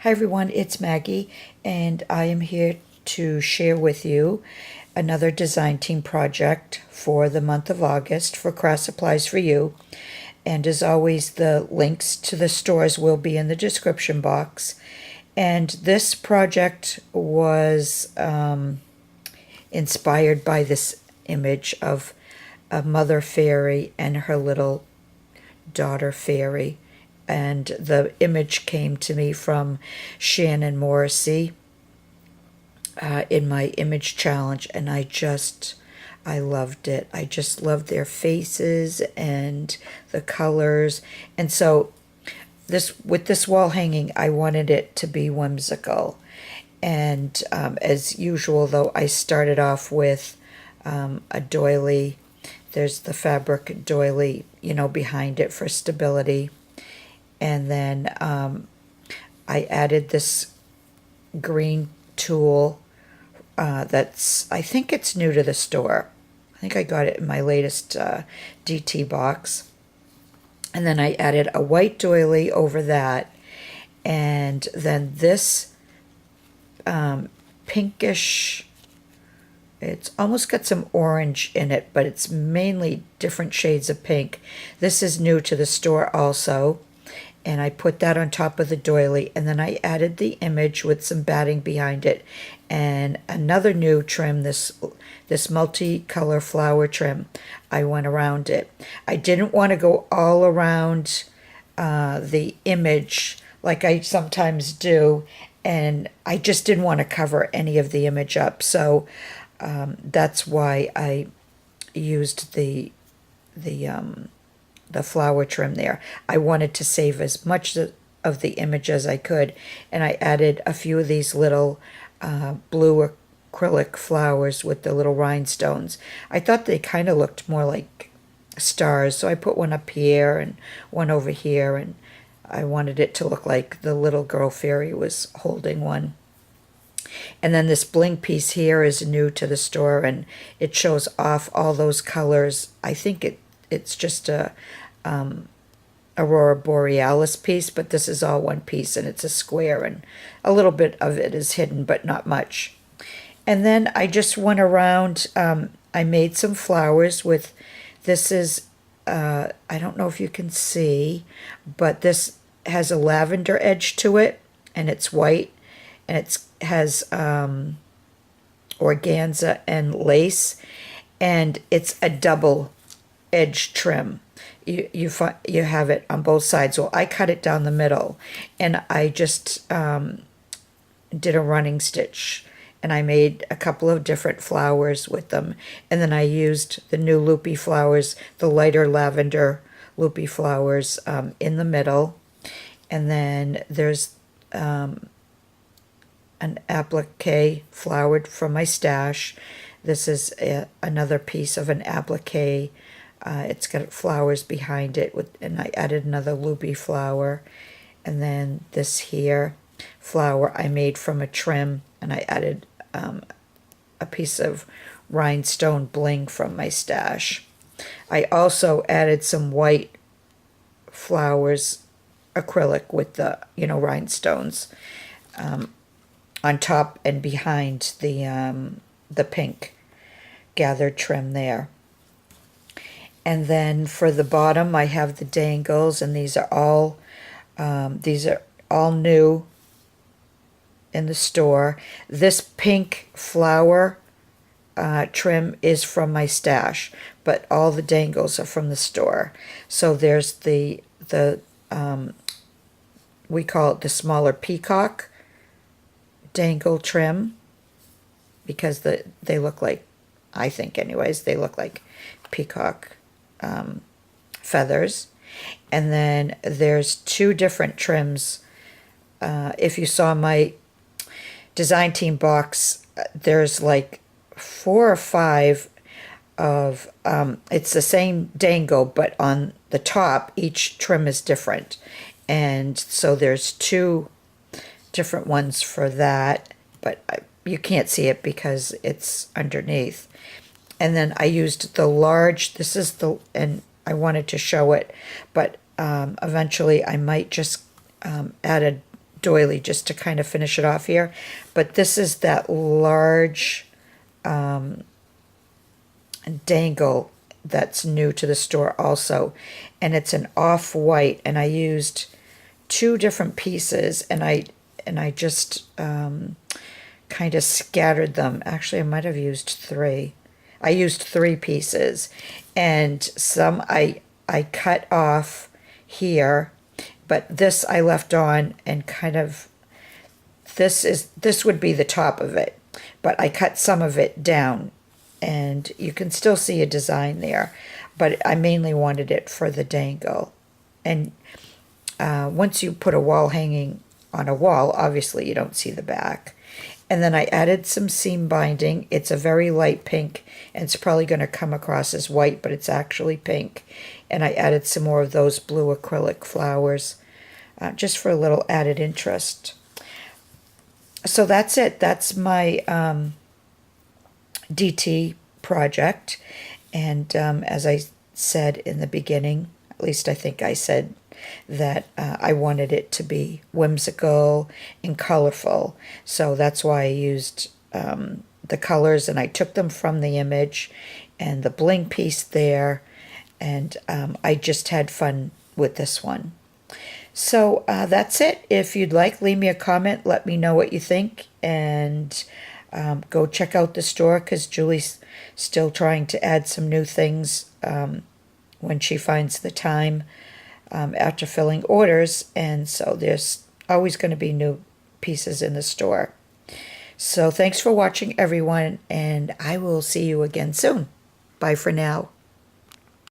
Hi everyone, it's Maggie, and I am here to share with you another design team project for the month of August for Craft Supplies for You. And as always, the links to the stores will be in the description box. And this project was inspired by this image of a mother fairy and her little daughter fairy. And the image came to me from Shannon Morrissey in my image challenge, and I loved it. I just loved their faces and the colors. And so with this wall hanging, I wanted it to be whimsical. And as usual, though, I started off with a doily. There's the fabric doily, behind it for stability. And then I added this green tulle I think it's new to the store. I think I got it in my latest DT box. And then I added a white doily over that. And then this pinkish, it's almost got some orange in it, but it's mainly different shades of pink. This is new to the store also. And I put that on top of the doily, and then I added the image with some batting behind it, and another new trim, this multicolor flower trim. I went around it. I didn't want to go all around the image like I sometimes do, and I just didn't want to cover any of the image up. So that's why I used the flower trim there. I wanted to save as much of the image as I could, and I added a few of these little blue acrylic flowers with the little rhinestones. I thought they kind of looked more like stars, so I put one up here and one over here, and I wanted it to look like the little girl fairy was holding one. And then this bling piece here is new to the store, and it shows off all those colors. I think it's just a Aurora Borealis piece, but this is all one piece, and it's a square, and a little bit of it is hidden, but not much. And then I just went around, I made some flowers with, this is, I don't know if you can see, but this has a lavender edge to it, and it's white, and it has organza and lace, and it's a double edge trim. You have it on both sides. Well, I cut it down the middle, and I just did a running stitch, and I made a couple of different flowers with them, and then I used the new loopy flowers, the lighter lavender loopy flowers in the middle, and then there's an applique flowered from my stash. This is another piece of an applique. It's got flowers behind it, and I added another loopy flower. And then this here flower I made from a trim, and I added a piece of rhinestone bling from my stash. I also added some white flowers, acrylic with the, rhinestones on top and behind the pink gathered trim there. And then for the bottom, I have the dangles, and these are all new in the store. This pink flower trim is from my stash, but all the dangles are from the store. So there's the we call it the smaller peacock dangle trim, because they look like, I think anyways, they look like peacock feathers. And then there's two different trims. If you saw my design team box, there's like 4 or 5 of it's the same dangle, but on the top each trim is different, and so there's 2 different ones for that, but you can't see it because it's underneath. And then I used the large, and I wanted to show it, but eventually I might just add a doily just to kind of finish it off here. But this is that large dangle that's new to the store also, and it's an off-white, and I used 2 different pieces, and I just kind of scattered them. Actually, I might have used 3. I used 3 pieces, and some I cut off here, but this I left on, and kind of this would be the top of it, but I cut some of it down, and you can still see a design there, but I mainly wanted it for the dangle. And once you put a wall hanging on a wall, obviously you don't see the back. And then I added some seam binding. It's a very light pink, and it's probably going to come across as white, but it's actually pink. And I added some more of those blue acrylic flowers, just for a little added interest. So that's it. That's my DT project. And as I said in the beginning, at least I think I said that I wanted it to be whimsical and colorful. So that's why I used the colors, and I took them from the image and the bling piece there, and I just had fun with this one. So that's it. If you'd like, leave me a comment, let me know what you think, and go check out the store, because Julie's still trying to add some new things when she finds the time after filling orders, and so there's always going to be new pieces in the store. So thanks for watching, everyone, and I will see you again soon. Bye for now.